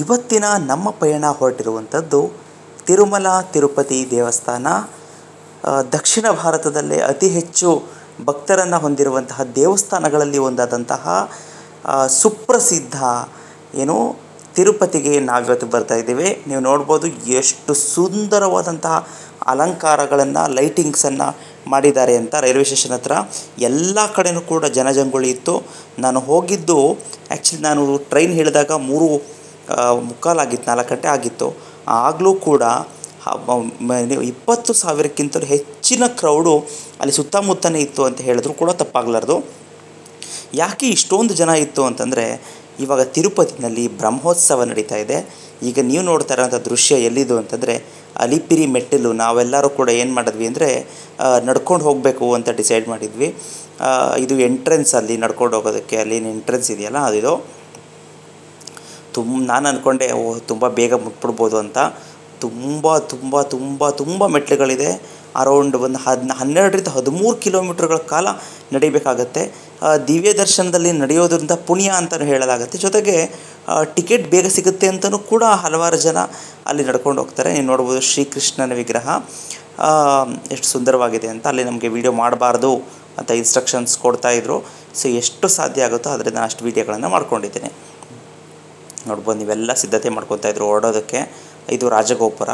ಇವತ್ತಿನ ನಮ್ಮ ಪಯಣ ಹೊರಟಿರುವಂಥದ್ದು ತಿರುಮಲ ತಿರುಪತಿ ದೇವಸ್ಥಾನ. ದಕ್ಷಿಣ ಭಾರತದಲ್ಲೇ ಅತಿ ಹೆಚ್ಚು ಭಕ್ತರನ್ನು ಹೊಂದಿರುವಂತಹ ದೇವಸ್ಥಾನಗಳಲ್ಲಿ ಒಂದಾದಂತಹ ಸುಪ್ರಸಿದ್ಧ ಏನು ತಿರುಪತಿಗೆ ನಾವಿವತ್ತು ಬರ್ತಾ ಇದ್ದೇವೆ. ನೀವು ನೋಡ್ಬೋದು ಎಷ್ಟು ಸುಂದರವಾದಂತಹ ಅಲಂಕಾರಗಳನ್ನು, ಲೈಟಿಂಗ್ಸನ್ನು ಮಾಡಿದ್ದಾರೆ ಅಂತ. ರೈಲ್ವೆ ಸ್ಟೇಷನ್ ಹತ್ರ ಎಲ್ಲ ಕಡೆಯೂ ಕೂಡ ಜನಜಂಗುಳಿ ಇತ್ತು. ನಾನು ಹೋಗಿದ್ದು ಆ್ಯಕ್ಚುಲಿ ನಾನು ಟ್ರೈನ್ ಹೇಳಿದಾಗ 3:45 4 ಗಂಟೆ ಆಗಿತ್ತು. ಆಗಲೂ ಕೂಡ 20,000ಕ್ಕಿಂತಲೂ ಹೆಚ್ಚಿನ ಕ್ರೌಡು ಅಲ್ಲಿ ಸುತ್ತಮುತ್ತನೇ ಇತ್ತು ಅಂತ ಹೇಳಿದ್ರು ಕೂಡ ತಪ್ಪಾಗಲಾರ್ದು. ಯಾಕೆ ಇಷ್ಟೊಂದು ಜನ ಇತ್ತು ಅಂತಂದರೆ, ಇವಾಗ ತಿರುಪತಿನಲ್ಲಿ ಬ್ರಹ್ಮೋತ್ಸವ ನಡೀತಾ ಇದೆ. ಈಗ ನೀವು ನೋಡ್ತಾ ಇರೋಂಥ ದೃಶ್ಯ ಎಲ್ಲಿದು ಅಂತಂದರೆ ಅಲಿಪಿರಿ ಮೆಟ್ಟಿಲು. ನಾವೆಲ್ಲರೂ ಕೂಡ ಏನು ಮಾಡಿದ್ವಿ ಅಂದರೆ ನಡ್ಕೊಂಡು ಹೋಗಬೇಕು ಅಂತ ಡಿಸೈಡ್ ಮಾಡಿದ್ವಿ. ಇದು ಎಂಟ್ರೆನ್ಸ್, ಅಲ್ಲಿ ನಡ್ಕೊಂಡು ಹೋಗೋದಕ್ಕೆ ಅಲ್ಲಿನ ಎಂಟ್ರೆನ್ಸ್ ಇದೆಯಲ್ಲ ಅದಿದು. ನಾನು ಅಂದ್ಕೊಂಡೆ ತುಂಬ ಬೇಗ ಮುಟ್ಬಿಡ್ಬೋದು ಅಂತ. ತುಂಬ ತುಂಬ ತುಂಬ ತುಂಬ ಮೆಟ್ಲುಗಳಿದೆ. ಅರೌಂಡ್ ಒಂದು 12ರಿಂದ 13 ಕಿಲೋಮೀಟ್ರ್ಗಳ ಕಾಲ ನಡಿಬೇಕಾಗತ್ತೆ. ದಿವ್ಯ ದರ್ಶನದಲ್ಲಿ ನಡೆಯೋದ್ರಿಂದ ಪುಣ್ಯ ಅಂತಲೂ ಹೇಳಲಾಗುತ್ತೆ. ಜೊತೆಗೆ ಟಿಕೆಟ್ ಬೇಗ ಸಿಗುತ್ತೆ ಅಂತಲೂ ಕೂಡ ಹಲವಾರು ಜನ ಅಲ್ಲಿ ನಡ್ಕೊಂಡು ಹೋಗ್ತಾರೆ. ನೀವು ನೋಡ್ಬೋದು ಶ್ರೀಕೃಷ್ಣನ ವಿಗ್ರಹ ಎಷ್ಟು ಸುಂದರವಾಗಿದೆ ಅಂತ. ಅಲ್ಲಿ ನಮಗೆ ವಿಡಿಯೋ ಮಾಡಬಾರ್ದು ಅಂತ ಇನ್ಸ್ಟ್ರಕ್ಷನ್ಸ್ ಕೊಡ್ತಾಯಿದ್ರು. ಸೊ ಎಷ್ಟು ಸಾಧ್ಯ ಆಗುತ್ತೋ ಅದರಿಂದ ನಾನು ಅಷ್ಟು ವೀಡಿಯೋಗಳನ್ನು ಮಾಡ್ಕೊಂಡಿದ್ದೀನಿ. ನೋಡ್ಬೋದು ನೀವೆಲ್ಲ ಸಿದ್ಧತೆ ಮಾಡ್ಕೊತಾಯಿದ್ರು ಹೊರಡೋದಕ್ಕೆ. ಇದು ರಾಜಗೋಪುರ.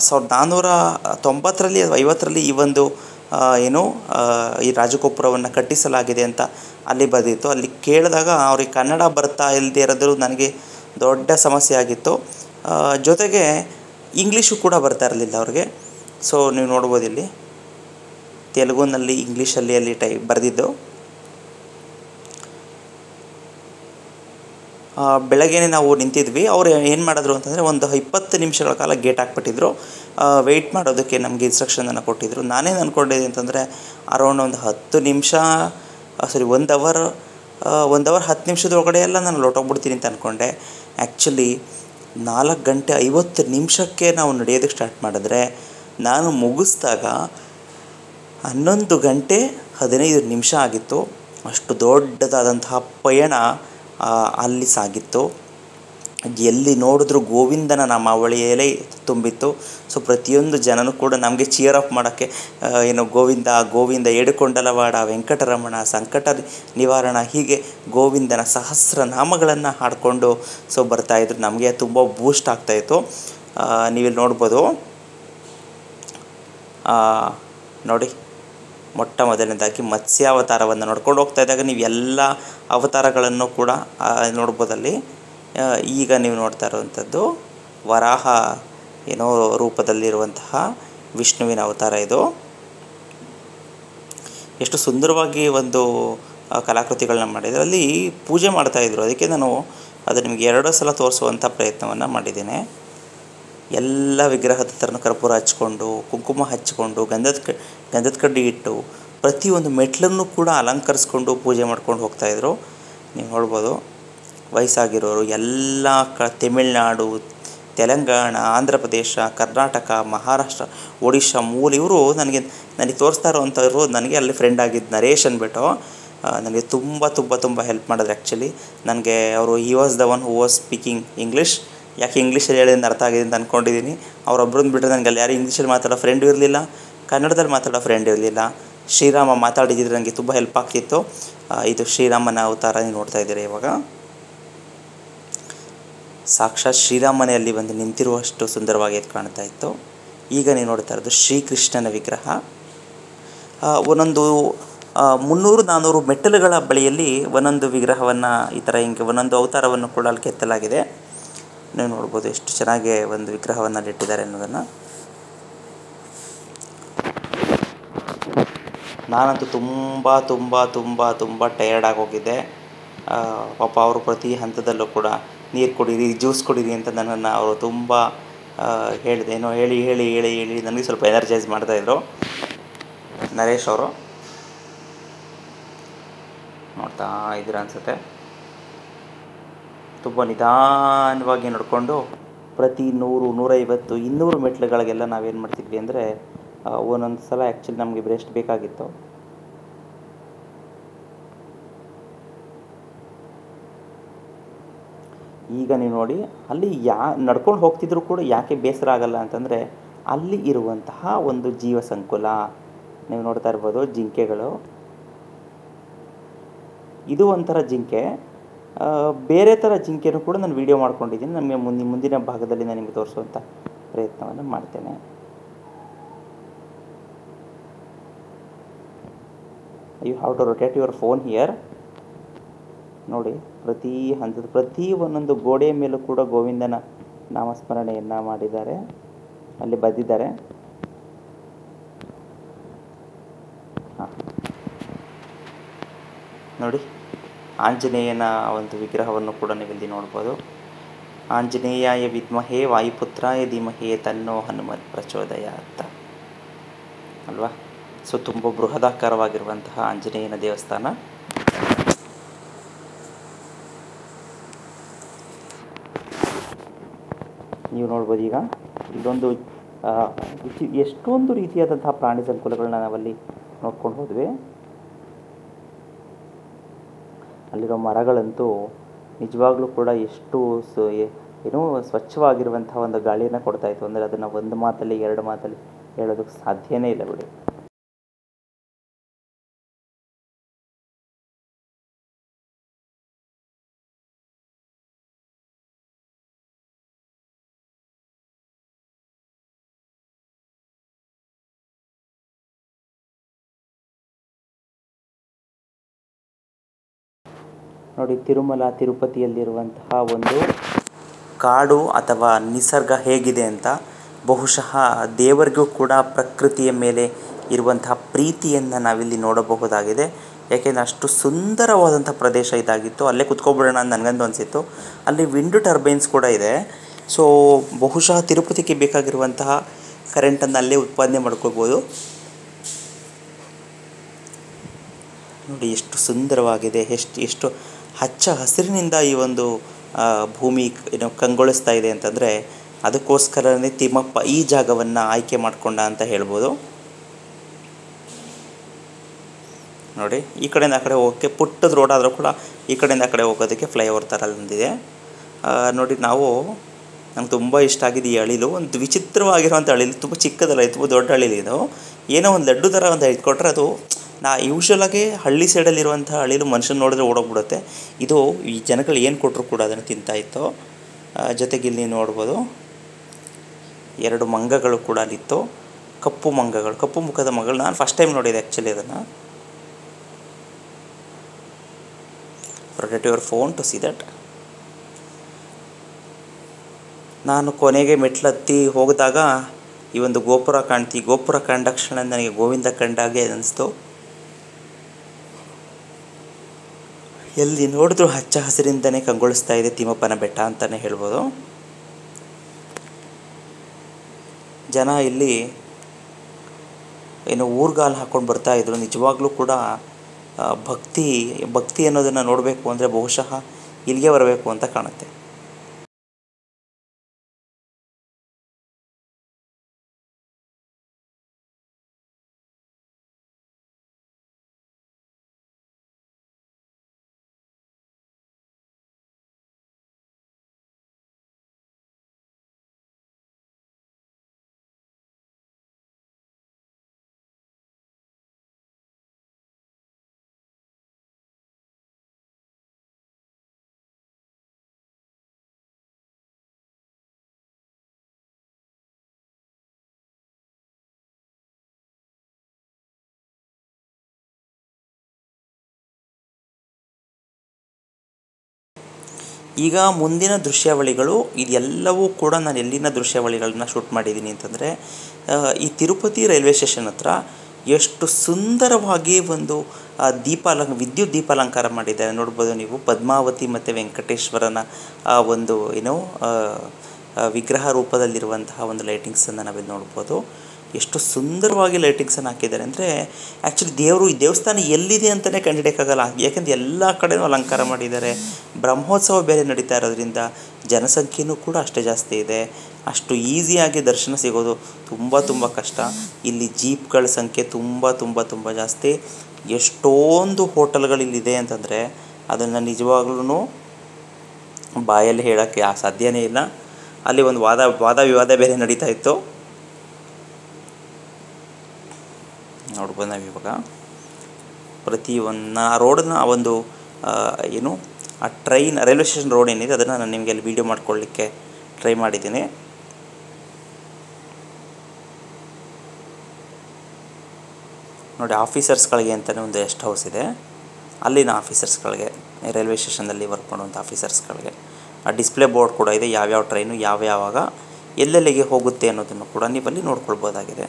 1490ರಲ್ಲಿ ಅಥವಾ 50ರಲ್ಲಿ ಈ ಒಂದು ಈ ರಾಜಗೋಪುರವನ್ನು ಕಟ್ಟಿಸಲಾಗಿದೆ ಅಂತ ಅಲ್ಲಿ ಬಂದಿತ್ತು. ಅಲ್ಲಿ ಕೇಳಿದಾಗ ಅವ್ರಿಗೆ ಕನ್ನಡ ಬರ್ತಾ ಇಲ್ಲದೆ ಇರೋದು ನನಗೆ ದೊಡ್ಡ ಸಮಸ್ಯೆ ಆಗಿತ್ತು. ಜೊತೆಗೆ ಇಂಗ್ಲೀಷು ಕೂಡ ಬರ್ತಾ ಇರಲಿಲ್ಲ ಅವ್ರಿಗೆ. ಸೊ ನೀವು ನೋಡ್ಬೋದು ಇಲ್ಲಿ ತೆಲುಗುನಲ್ಲಿ, ಇಂಗ್ಲೀಷಲ್ಲಿ ಅಲ್ಲಿ ಬರೆದಿದ್ದು. ಬೆಳಗ್ಗೆನೇ ನಾವು ನಿಂತಿದ್ವಿ. ಅವ್ರು ಏನು ಮಾಡಿದ್ರು ಅಂತಂದರೆ ಒಂದು 20 ನಿಮಿಷಗಳ ಕಾಲ ಗೇಟ್ ಹಾಕ್ಬಿಟ್ಟಿದ್ರು. ವೆಯ್ಟ್ ಮಾಡೋದಕ್ಕೆ ನಮಗೆ ಇನ್ಸ್ಟ್ರಕ್ಷನನ್ನು ಕೊಟ್ಟಿದ್ದರು. ನಾನೇನು ಅಂದ್ಕೊಂಡಿದ್ದೆ ಅಂತಂದರೆ ಅರೌಂಡ್ ಒಂದು 10 ನಿಮಿಷ 1 ಅವರ್ 10 ನಿಮಿಷದೊಳಗಡೆ ಎಲ್ಲ ನಾನು ಹೊರಟೋಗ್ಬಿಡ್ತೀನಿ ಅಂತ ಅಂದ್ಕೊಂಡೆ. ಆ್ಯಕ್ಚುಲಿ 4 ಗಂಟೆ 50 ನಿಮಿಷಕ್ಕೆ ನಾವು ನಡೆಯೋದಕ್ಕೆ ಸ್ಟಾರ್ಟ್ ಮಾಡಿದ್ರೆ ನಾನು ಮುಗಿಸ್ದಾಗ 11 ಗಂಟೆ 15 ನಿಮಿಷ ಆಗಿತ್ತು. ಅಷ್ಟು ದೊಡ್ಡದಾದಂತಹ ಪಯಣ ಅಲ್ಲಿ ಸಾಗಿತ್ತು. ಎಲ್ಲಿ ನೋಡಿದ್ರೂ ಗೋವಿಂದನ ನಾಮಾವಳಿಯೇ ತುಂಬಿತ್ತು. ಸೊ ಪ್ರತಿಯೊಂದು ಜನನೂ ಕೂಡ ನಮಗೆ ಚಿಯರ್ ಅಪ್ ಮಾಡೋಕ್ಕೆ ಗೋವಿಂದ ಗೋವಿಂದ ಏಡುಕೊಂಡಲವಾಡ ವೆಂಕಟರಮಣ ಸಂಕಟ ನಿವಾರಣ, ಹೀಗೆ ಗೋವಿಂದನ ಸಹಸ್ರ ನಾಮಗಳನ್ನು ಹಾಡಿಕೊಂಡು ಸೊ ಬರ್ತಾಯಿದ್ರು. ನಮಗೆ ತುಂಬ ಬೂಸ್ಟ್ ಆಗ್ತಾಯಿತ್ತು. ನೀವಿಲ್ಲಿ ನೋಡ್ಬೋದು. ನೋಡಿ, ಮೊಟ್ಟ ಮೊದಲನೇದಾಗಿ ಮತ್ಸ್ಯಾವತಾರವನ್ನು ನೋಡ್ಕೊಂಡು ಹೋಗ್ತಾ ಇದ್ದಾಗ ನೀವು ಎಲ್ಲ ಅವತಾರಗಳನ್ನು ಕೂಡ ನೋಡ್ಬೋದಲ್ಲಿ. ಈಗ ನೀವು ನೋಡ್ತಾ ಇರುವಂಥದ್ದು ವರಾಹ ರೂಪದಲ್ಲಿರುವಂತಹ ವಿಷ್ಣುವಿನ ಅವತಾರ ಇದು. ಎಷ್ಟು ಸುಂದರವಾಗಿ ಒಂದು ಕಲಾಕೃತಿಗಳನ್ನ ಮಾಡಿದ್ದಾರೆ. ಅಲ್ಲಿ ಪೂಜೆ ಮಾಡ್ತಾಯಿದ್ರು. ಅದಕ್ಕೆ ನಾನು ಅದು ನಿಮಗೆ 2 ಸಲ ತೋರಿಸುವಂಥ ಪ್ರಯತ್ನವನ್ನು ಮಾಡಿದ್ದೇನೆ. ಎಲ್ಲ ವಿಗ್ರಹದ ಹತ್ರನೂ ಕರ್ಪೂರ ಹಚ್ಕೊಂಡು, ಕುಂಕುಮ ಹಚ್ಕೊಂಡು, ಗಂಧದ ಕಡ್ಡಿ ಇಟ್ಟು ಪ್ರತಿಯೊಂದು ಮೆಟ್ಲನ್ನು ಕೂಡ ಅಲಂಕರಿಸ್ಕೊಂಡು ಪೂಜೆ ಮಾಡ್ಕೊಂಡು ಹೋಗ್ತಾಯಿದ್ರು. ನೀವು ನೋಡ್ಬೋದು. ವಯಸ್ಸಾಗಿರೋರು ಎಲ್ಲ ತಮಿಳುನಾಡು, ತೆಲಂಗಾಣ, ಆಂಧ್ರ ಪ್ರದೇಶ, ಕರ್ನಾಟಕ, ಮಹಾರಾಷ್ಟ್ರ, ಒಡಿಶಾ ಇವರು ನನಗೆ ತೋರಿಸ್ತಾ ಇರೋವಂಥವ್ರು ನನಗೆ ಅಲ್ಲಿ ಫ್ರೆಂಡ್ ಆಗಿದ್ದು ನರೇಶ್ ಅಂದ್ಬಿಟ್ಟು ನನಗೆ ತುಂಬ ತುಂಬ ತುಂಬ ಹೆಲ್ಪ್ ಮಾಡಿದ್ರು. ಆ್ಯಕ್ಚುಲಿ ನನಗೆ ಅವರು was the one who was speaking English. ಯಾಕೆ ಇಂಗ್ಲೀಷಲ್ಲಿ ಹೇಳಿದ್ರೆ ಅರ್ಥ ಆಗಿದೆ ಅಂತ ಅಂದ್ಕೊಂಡಿದ್ದೀನಿ. ಅವರೊಬ್ಬರನ್ನ ಬಿಟ್ಟರೆ ನನಗೆ ಅಲ್ಲಿ ಯಾರು ಇಂಗ್ಲೀಷಲ್ಲಿ ಮಾತಾಡೋ ಫ್ರೆಂಡು ಇರಲಿಲ್ಲ, ಕನ್ನಡದಲ್ಲಿ ಮಾತಾಡೋ ಫ್ರೆಂಡ್ ಇರಲಿಲ್ಲ. ಶ್ರೀರಾಮ ಮಾತಾಡಿದ್ರೆ ನನಗೆ ತುಂಬ ಹೆಲ್ಪ್ ಆಗ್ತಿತ್ತು. ಇದು ಶ್ರೀರಾಮನ ಅವತಾರ ನೀವು ನೋಡ್ತಾ ಇದ್ದೀರಿ. ಇವಾಗ ಸಾಕ್ಷಾತ್ ಶ್ರೀರಾಮನೇ ಅಲ್ಲಿ ಬಂದು ನಿಂತಿರುವಷ್ಟು ಸುಂದರವಾಗಿ ಅದು ಕಾಣ್ತಾ ಇತ್ತು. ಈಗ ನೀವು ನೋಡ್ತಾ ಇರೋದು ಶ್ರೀಕೃಷ್ಣನ ವಿಗ್ರಹ. ಒಂದೊಂದು 300-400 ಮೆಟ್ಟಲುಗಳ ಬಳಿಯಲ್ಲಿ ಒಂದೊಂದು ವಿಗ್ರಹವನ್ನು ಈ ಥರ ಹಿಂಗೆ ಒಂದೊಂದು ಅವತಾರವನ್ನು ಕೂಡ ಅಲ್ಲಿ ಕೆತ್ತಲಾಗಿದೆ. ನೀವು ನೋಡ್ಬೋದು ಎಷ್ಟು ಚೆನ್ನಾಗಿ ಒಂದು ವಿಗ್ರಹವನ್ನು ಇಟ್ಟಿದ್ದಾರೆ ಅನ್ನೋದನ್ನು. ನಾನಂತೂ ತುಂಬ ತುಂಬ ತುಂಬ ತುಂಬ ಟಯರ್ಡ್ ಆಗೋಗಿದ್ದೆ. ಪಾಪ ಅವರು ಪ್ರತಿ ಹಂತದಲ್ಲೂ ಕೂಡ ನೀರು ಕುಡೀರಿ, ಜ್ಯೂಸ್ ಕುಡೀರಿ ಅಂತ ನನ್ನನ್ನು ಅವರು ತುಂಬ ಹೇಳಿ ಹೇಳಿ ಹೇಳಿ ಹೇಳಿ ನನಗೆ ಸ್ವಲ್ಪ ಎನರ್ಜೈಸ್ ಮಾಡ್ತಾಯಿದ್ರು. ನರೇಶ್ ಅವರು ನೋಡ್ತಾ ಇದ್ದೀರ ಅನಿಸುತ್ತೆ. ತುಂಬ ನಿಧಾನವಾಗಿ ನಡ್ಕೊಂಡು ಪ್ರತಿ 100, 150, 200 ಮೆಟ್ಲುಗಳಿಗೆಲ್ಲ ನಾವೇನು ಮಾಡ್ತಿದ್ವಿ ಅಂದರೆ ಒಂದೊಂದು ಸಲ ಆ್ಯಕ್ಚುಲಿ ನಮಗೆ ಬ್ರೆಸ್ಟ್ ಬೇಕಾಗಿತ್ತು. ಈಗ ನೀವು ನೋಡಿ ಅಲ್ಲಿ ನಡ್ಕೊಂಡು ಹೋಗ್ತಿದ್ರು ಕೂಡ ಯಾಕೆ ಬೇಸರ ಆಗಲ್ಲ ಅಂತಂದರೆ ಅಲ್ಲಿ ಇರುವಂತಹ ಒಂದು ಜೀವ ಸಂಕುಲ ನೀವು ನೋಡ್ತಾ ಇರ್ಬೋದು ಜಿಂಕೆಗಳು. ಇದು ಒಂಥರ ಜಿಂಕೆ. ಬೇರೆ ಥರ ಜಿಂಕೆನೂ ಕೂಡ ನಾನು ವೀಡಿಯೋ ಮಾಡ್ಕೊಂಡಿದ್ದೀನಿ. ನಮಗೆ ಮುಂದಿನ ಭಾಗದಲ್ಲಿ ನಾನು ನಿಮಗೆ ತೋರಿಸುವಂಥ ಪ್ರಯತ್ನವನ್ನು ಮಾಡ್ತೇನೆ. You have to rotate your phone here. ನೋಡಿ, ಪ್ರತಿ ಒಂದೊಂದು ಗೋಡೆಯ ಮೇಲೂ ಕೂಡ ಗೋವಿಂದನ ನಾಮಸ್ಮರಣೆಯನ್ನು ಮಾಡಿದ್ದಾರೆ, ಅಲ್ಲಿ ಬರೆದಿದ್ದಾರೆ. ಹಾಂ ನೋಡಿ, ಆಂಜನೇಯನ ಒಂದು ವಿಗ್ರಹವನ್ನು ಕೂಡ ನೀವಿಲ್ಲಿ ನೋಡ್ಬೋದು. ಆಂಜನೇಯಾಯ ವಿದ್ಮಹೇ ವಾಯುಪುತ್ರಾಯ ಧೀಮಹಿ ತನ್ನೋ ಹನುಮತ್ ಪ್ರಚೋದಯಾತ್ ಅಲ್ವಾ. ಸೊ ತುಂಬ ಬೃಹದಾಕಾರವಾಗಿರುವಂತಹ ಆಂಜನೇಯನ ದೇವಸ್ಥಾನ. ನೀವು ನೋಡ್ಬೋದು. ಈಗ ಇಲ್ಲೊಂದು ಎಷ್ಟೊಂದು ರೀತಿಯಾದಂತಹ ಪ್ರಾಣಿ ಸಂಕುಲಗಳನ್ನ ನಾವಲ್ಲಿ ನೋಡ್ಕೊಂಡು ಹೋದ್ವಿ. ಅಲ್ಲಿರೋ ಮರಗಳಂತೂ ನಿಜವಾಗ್ಲೂ ಕೂಡ ಎಷ್ಟು ಏನೋ ಸ್ವಚ್ಛವಾಗಿರುವಂತಹ ಒಂದು ಗಾಳಿಯನ್ನು ಕೊಡ್ತಾಯಿತ್ತು ಅಂದರೆ ಅದನ್ನು ಒಂದು ಮಾತಲ್ಲಿ ಎರಡು ಮಾತಲ್ಲಿ ಹೇಳೋದಕ್ಕೆ ಸಾಧ್ಯನೇ ಇಲ್ಲ ಬಿಡಿ. ನೋಡಿ, ತಿರುಮಲ ತಿರುಪತಿಯಲ್ಲಿರುವಂತಹ ಒಂದು ಕಾಡು ಅಥವಾ ನಿಸರ್ಗ ಹೇಗಿದೆ ಅಂತ ಬಹುಶಃ ದೇವರಿಗೂ ಕೂಡ ಪ್ರಕೃತಿಯ ಮೇಲೆ ಇರುವಂತಹ ಪ್ರೀತಿಯನ್ನು ನಾವಿಲ್ಲಿ ನೋಡಬಹುದಾಗಿದೆ. ಯಾಕೆಂದರೆ ಅಷ್ಟು ಸುಂದರವಾದಂಥ ಪ್ರದೇಶ ಇದಾಗಿತ್ತು. ಅಲ್ಲೇ ಕುತ್ಕೊಬಿಡೋಣ ಅಂತ ನನಗಂತೂ ಅನಿಸಿತ್ತು. ಅಲ್ಲಿ ವಿಂಡ್ ಟರ್ಬೈನ್ಸ್ ಕೂಡ ಇದೆ. ಸೊ ಬಹುಶಃ ತಿರುಪತಿಗೆ ಬೇಕಾಗಿರುವಂತಹ ಕರೆಂಟನ್ನು ಅಲ್ಲೇ ಉತ್ಪಾದನೆ ಮಾಡ್ಕೋಬೋದು. ನೋಡಿ ಎಷ್ಟು ಸುಂದರವಾಗಿದೆ, ಎಷ್ಟು ಹಚ್ಚ ಹಸಿರಿನಿಂದ ಈ ಒಂದು ಭೂಮಿ ಕಂಗೊಳಿಸ್ತಾ ಇದೆ ಅಂತಂದರೆ ಅದಕ್ಕೋಸ್ಕರನೇ ತಿಮ್ಮಪ್ಪ ಈ ಜಾಗವನ್ನು ಆಯ್ಕೆ ಮಾಡಿಕೊಂಡ ಅಂತ ಹೇಳ್ಬೋದು. ನೋಡಿ, ಈ ಕಡೆಯಿಂದ ಆ ಕಡೆ ಹೋಗೋಕ್ಕೆ ಪುಟ್ಟದ ರೋಡ್ ಆದರೂ ಕೂಡ ಈ ಕಡೆಯಿಂದ ಆ ಕಡೆ ಹೋಗೋದಕ್ಕೆ ಫ್ಲೈಓವರ್ ಥರ ಬಂದಿದೆ. ನೋಡಿ, ನಂಗೆ ತುಂಬ ಇಷ್ಟ ಆಗಿದೆ ಈ ಅಳಿಲು. ಒಂದು ವಿಚಿತ್ರವಾಗಿರುವಂಥ ಅಳಿಲು, ತುಂಬ ಚಿಕ್ಕದಲ್ಲ, ತುಂಬ ದೊಡ್ಡ ಅಳಿಲು ಇದು. ಏನೋ ಒಂದು ಲಡ್ಡು ಥರ ಒಂದು ಇಟ್ಕೊಟ್ರೆ ಅದು ಯೂಶ್ವಲಾಗಿ ಹಳ್ಳಿ ಸೈಡಲ್ಲಿರುವಂಥ ಅಳಿಲು ಮನುಷ್ಯನ ನೋಡಿದ್ರೆ ಓಡೋಗ್ಬಿಡುತ್ತೆ. ಇದು ಈ ಜನಗಳು ಏನು ಕೊಟ್ಟರು ಕೂಡ ಅದನ್ನು ತಿಂತಾಯಿತ್ತು. ಜೊತೆಗೆ ಇಲ್ಲಿ ನೋಡ್ಬೋದು 2 ಮಂಗಗಳು ಕೂಡ ಅಲ್ಲಿತ್ತು, ಕಪ್ಪು ಮಂಗಗಳು, ಕಪ್ಪು ಮುಖದ ಮಂಗಗಳು. ನಾನು ಫಸ್ಟ್ ಟೈಮ್ ನೋಡಿದೆ ಆ್ಯಕ್ಚುಲಿ ಅದನ್ನು. Rotate your phone to see that. ನಾನು ಕೊನೆಗೆ ಮೆಟ್ಲತ್ತಿ ಹೋಗಿದಾಗ ಈ ಒಂದು ಗೋಪುರ ಗೋಪುರ ಕಂಡ ಕ್ಷಣ ನನಗೆ ಗೋವಿಂದ ಕಂಡಾಗೆ ಅನ್ನಿಸ್ತು. ಎಲ್ಲಿ ನೋಡಿದ್ರೂ ಹಚ್ಚ ಹಸಿರಿಂದನೇ ಕಂಗೊಳಿಸ್ತಾ ಇದೆ ತಿಮ್ಮಪ್ಪನ ಬೆಟ್ಟ ಅಂತಲೇ ಹೇಳ್ಬೋದು. ಜನ ಇಲ್ಲಿ ಏನು ಊರ್ಗಾಲು ಹಾಕ್ಕೊಂಡು ಬರ್ತಾಯಿದ್ರು. ನಿಜವಾಗ್ಲೂ ಕೂಡ ಭಕ್ತಿ ಅನ್ನೋದನ್ನು ನೋಡಬೇಕು ಅಂದರೆ ಬಹುಶಃ ಇಲ್ಲಿಗೆ ಬರಬೇಕು ಅಂತ ಕಾಣುತ್ತೆ. ಈಗ ಮುಂದಿನ ದೃಶ್ಯಾವಳಿಗಳು ಇದೆಲ್ಲವೂ ಕೂಡ ನಾನು ಎಲ್ಲಿನ ದೃಶ್ಯಾವಳಿಗಳನ್ನ ಶೂಟ್ ಮಾಡಿದ್ದೀನಿ ಅಂತಂದರೆ ಈ ತಿರುಪತಿ ರೈಲ್ವೆ ಸ್ಟೇಷನ್ ಹತ್ರ ಎಷ್ಟು ಸುಂದರವಾಗಿ ಒಂದು ವಿದ್ಯುತ್ ದೀಪಾಲಂಕಾರ ಮಾಡಿದ್ದಾರೆ ನೋಡ್ಬೋದು ನೀವು. ಪದ್ಮಾವತಿ ಮತ್ತು ವೆಂಕಟೇಶ್ವರನ ಒಂದು ವಿಗ್ರಹ ರೂಪದಲ್ಲಿರುವಂತಹ ಒಂದು ಲೈಟಿಂಗ್ಸನ್ನು ನಾವಿಲ್ಲಿ ನೋಡ್ಬೋದು. ಎಷ್ಟು ಸುಂದರವಾಗಿ ಲೈಟಿಂಗ್ಸನ್ನು ಹಾಕಿದ್ದಾರೆ ಅಂದರೆ ಆ್ಯಕ್ಚುಲಿ ಈ ದೇವಸ್ಥಾನ ಎಲ್ಲಿದೆ ಅಂತಲೇ ಕಂಡುಹಿಡಿಯೋಕ್ಕಾಗಲ್ಲ. ಯಾಕೆಂದರೆ ಎಲ್ಲ ಕಡೆಯೂ ಅಲಂಕಾರ ಮಾಡಿದ್ದಾರೆ. ಬ್ರಹ್ಮೋತ್ಸವ ಬೇರೆ ನಡೀತಾ ಇರೋದ್ರಿಂದ ಜನಸಂಖ್ಯೆಯೂ ಕೂಡ ಅಷ್ಟೇ ಜಾಸ್ತಿ ಇದೆ. ಅಷ್ಟು ಈಸಿಯಾಗಿ ದರ್ಶನ ಸಿಗೋದು ತುಂಬ ಕಷ್ಟ. ಇಲ್ಲಿ ಜೀಪ್ಗಳ ಸಂಖ್ಯೆ ತುಂಬ ಜಾಸ್ತಿ. ಎಷ್ಟೊಂದು ಹೋಟೆಲ್ಗಳಿಲ್ಲಿದೆ ಅಂತಂದರೆ ಅದನ್ನು ನಿಜವಾಗ್ಲೂ ಬಾಯಲ್ಲಿ ಹೇಳೋಕ್ಕೆ ಸಾಧ್ಯನೇ ಇಲ್ಲ. ಅಲ್ಲಿ ಒಂದು ವಾದ ವಿವಾದ ಬೇರೆ ನಡೀತಾ ಇತ್ತು. ನೋಡ್ಬೋದು ನಾವು ಇವಾಗ ಪ್ರತಿಯೊಂದು ರೋಡನ್ನ ಒಂದು ಏನು ಆ ಟ್ರೈನ್ ರೈಲ್ವೆ ಸ್ಟೇಷನ್ ರೋಡ್ ಏನಿದೆ ಅದನ್ನು ನಾನು ನಿಮಗೆ ಅಲ್ಲಿ ವೀಡಿಯೋ ಮಾಡ್ಕೊಳ್ಳಿಕ್ಕೆ ಟ್ರೈ ಮಾಡಿದ್ದೀನಿ. ನೋಡಿ, ಆಫೀಸರ್ಸ್ಗಳಿಗೆ ಅಂತಲೇ ಒಂದು ಗೆಸ್ಟ್ ಹೌಸ್ ಇದೆ. ಅಲ್ಲಿನ ಆಫೀಸರ್ಸ್ಗಳಿಗೆ, ರೈಲ್ವೆ ಸ್ಟೇಷನ್ನಲ್ಲಿ ವರ್ಕ್ ಮಾಡುವಂಥ ಆಫೀಸರ್ಸ್ಗಳಿಗೆ ಆ ಡಿಸ್ಪ್ಲೇ ಬೋರ್ಡ್ ಕೂಡ ಇದೆ. ಯಾವ್ಯಾವ ಟ್ರೈನು ಯಾವ್ಯಾವಾಗ ಎಲ್ಲೆಲ್ಲಿಗೆ ಹೋಗುತ್ತೆ ಅನ್ನೋದನ್ನು ಕೂಡ ನೀವಲ್ಲಿ ನೋಡ್ಕೊಳ್ಬೋದಾಗಿದೆ.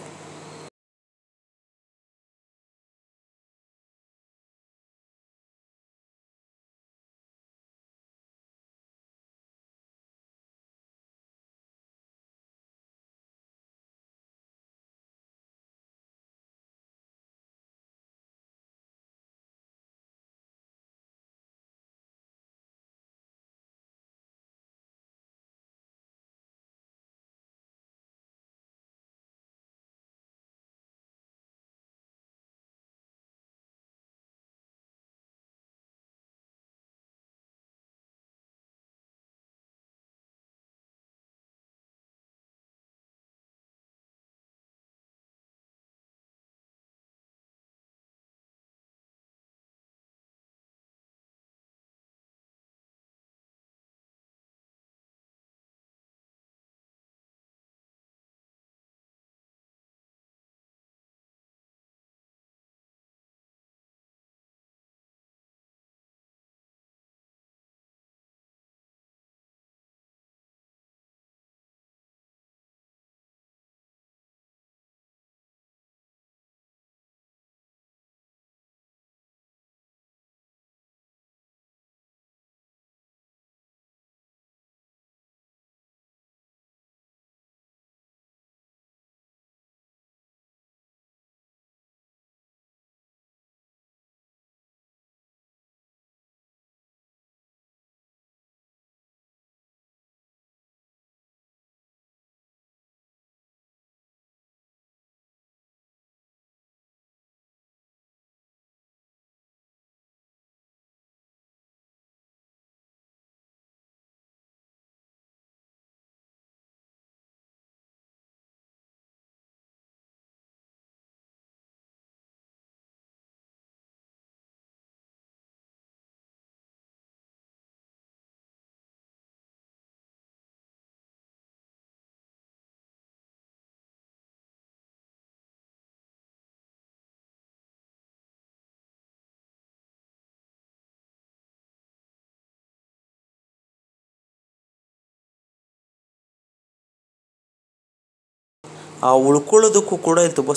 ಉಳ್ಕೊಳ್ಳೋದಕ್ಕೂ ಕೂಡ ಇಲ್ಲಿ ತುಂಬ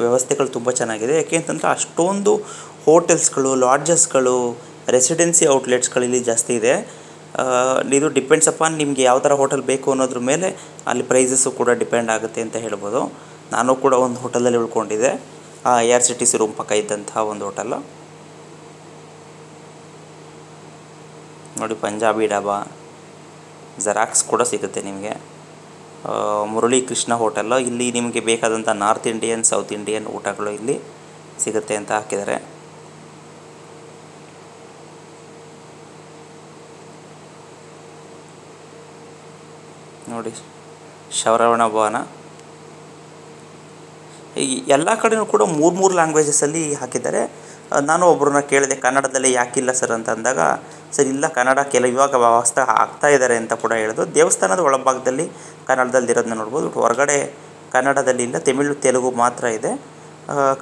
ವ್ಯವಸ್ಥೆಗಳು ತುಂಬ ಚೆನ್ನಾಗಿದೆ. ಯಾಕೆ ಅಂತಂದರೆ ಅಷ್ಟೊಂದು ಹೋಟೆಲ್ಸ್ಗಳು, ಲಾಡ್ಜಸ್ಗಳು, ರೆಸಿಡೆನ್ಸಿ ಔಟ್ಲೆಟ್ಸ್ಗಳು ಇಲ್ಲಿ ಜಾಸ್ತಿ ಇದೆ. ಇದು ಡಿಪೆಂಡ್ಸ್ ಅಪಾನ್ ನಿಮಗೆ ಯಾವ ಥರ ಹೋಟೆಲ್ ಬೇಕು ಅನ್ನೋದ್ರ ಮೇಲೆ ಅಲ್ಲಿ ಪ್ರೈಸಸ್ಸು ಕೂಡ ಡಿಪೆಂಡ್ ಆಗುತ್ತೆ ಅಂತ ಹೇಳ್ಬೋದು. ನಾನು ಕೂಡ ಒಂದು ಹೋಟೆಲಲ್ಲಿ ಉಳ್ಕೊಂಡಿದ್ದೆ, ARCTC ರೂಮ್ ಪಕ್ಕ ಇದ್ದಂತಹ ಒಂದು ಹೋಟೆಲ್ಲು. ನೋಡಿ, ಪಂಜಾಬಿ ಡಾಬಾ, ಜೆರಾಕ್ಸ್ ಕೂಡ ಸಿಗುತ್ತೆ ನಿಮಗೆ. ಮುರಳಿ ಕೃಷ್ಣ ಹೋಟೆಲ್ಲು, ಇಲ್ಲಿ ನಿಮಗೆ ಬೇಕಾದಂಥ ನಾರ್ತ್ ಇಂಡಿಯನ್, ಸೌತ್ ಇಂಡಿಯನ್ ಊಟಗಳು ಇಲ್ಲಿ ಸಿಗುತ್ತೆ ಅಂತ ಹಾಕಿದ್ದಾರೆ. ನೋಡಿ, ಶ್ರವಣ ಭವನ. ಈ ಎಲ್ಲ ಕಡೆಯೂ ಕೂಡ ಮೂರು ಲ್ಯಾಂಗ್ವೇಜಸಲ್ಲಿ ಹಾಕಿದ್ದಾರೆ. ನಾನು ಒಬ್ಬರನ್ನ ಕೇಳಿದೆ, ಕನ್ನಡದಲ್ಲಿ ಯಾಕಿಲ್ಲ ಸರ್ ಅಂತ ಅಂದಾಗ, ಸರ್ ಇಲ್ಲ, ಕನ್ನಡ ಇವಾಗ ವ್ಯವಸ್ಥೆ ಆಗ್ತಾ ಇದ್ದಾರೆ ಅಂತ ಕೂಡ ಹೇಳಿದ್ರು. ದೇವಸ್ಥಾನದ ಒಳಭಾಗದಲ್ಲಿ ಕನ್ನಡದಲ್ಲಿ ಇರೋದನ್ನ ನೋಡ್ಬೋದು. ಹೊರಗಡೆ ಕನ್ನಡದಲ್ಲಿ ಇಲ್ಲ, ತಮಿಳು ತೆಲುಗು ಮಾತ್ರ ಇದೆ.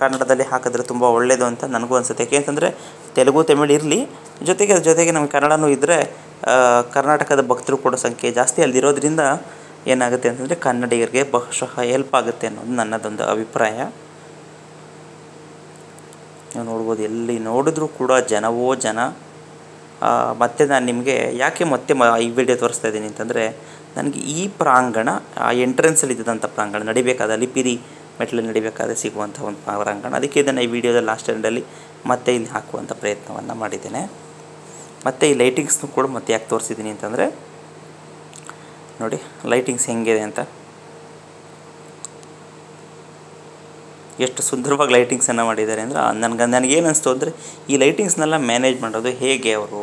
ಕನ್ನಡದಲ್ಲಿ ಹಾಕಿದ್ರೆ ತುಂಬ ಒಳ್ಳೆಯದು ಅಂತ ನನಗೂ ಅನಿಸುತ್ತೆ. ಏಕೆಂತಂದರೆ ತೆಲುಗು ತಮಿಳು ಇರಲಿ, ಜೊತೆಗೆ ನಮಗೆ ಕನ್ನಡನೂ ಇದ್ದರೆ ಕರ್ನಾಟಕದ ಭಕ್ತರು ಕೂಡ ಸಂಖ್ಯೆ ಜಾಸ್ತಿ ಅಲ್ಲಿರೋದ್ರಿಂದ ಏನಾಗುತ್ತೆ ಅಂತಂದರೆ ಕನ್ನಡಿಗರಿಗೆ ಬಹುಶಃ ಹೆಲ್ಪ್ ಆಗುತ್ತೆ ಅನ್ನೋದು ನನ್ನದೊಂದು ಅಭಿಪ್ರಾಯ. ನೀವು ನೋಡ್ಬೋದು, ಎಲ್ಲಿ ನೋಡಿದ್ರೂ ಕೂಡ ಜನವೋ ಜನ. ಮತ್ತು ನಾನು ನಿಮಗೆ ಯಾಕೆ ಈ ವಿಡಿಯೋ ತೋರಿಸ್ತಾ ಇದ್ದೀನಿ ಅಂತಂದರೆ, ನನಗೆ ಈ ಪ್ರಾಂಗಣ, ಆ ಎಂಟ್ರೆನ್ಸಲ್ಲಿ ಇದ್ದಂಥ ಪ್ರಾಂಗಣ, ನಡಿಬೇಕಾದ ಅಲಿಪಿರಿ ಮೆಟ್ಲಲ್ಲಿ ನಡಿಬೇಕಾದ್ರೆ ಸಿಗುವಂಥ ಒಂದು ಪ್ರಾಂಗಣ, ಅದಕ್ಕೆ ಇದನ್ನು ಈ ವಿಡಿಯೋದ ಲಾಸ್ಟ್ ಎಂಡಲ್ಲಿ ಮತ್ತೆ ಇಲ್ಲಿ ಹಾಕುವಂಥ ಪ್ರಯತ್ನವನ್ನು ಮಾಡಿದ್ದೇನೆ. ಮತ್ತು ಈ ಲೈಟಿಂಗ್ಸ್ನು ಕೂಡ ಮತ್ತೆ ಯಾಕೆ ತೋರಿಸಿದ್ದೀನಿ ಅಂತಂದರೆ, ನೋಡಿ ಲೈಟಿಂಗ್ಸ್ ಹೆಂಗಿದೆ ಅಂತ, ಎಷ್ಟು ಸುಂದರವಾಗಿ ಲೈಟಿಂಗ್ಸನ್ನು ಮಾಡಿದ್ದಾರೆ ಅಂದರೆ ನನಗೇನು ಅನಿಸ್ತು ಅಂದರೆ, ಈ ಲೈಟಿಂಗ್ಸ್ನೆಲ್ಲ ಮ್ಯಾನೇಜ್ ಮಾಡೋದು ಹೇಗೆ ಅವರು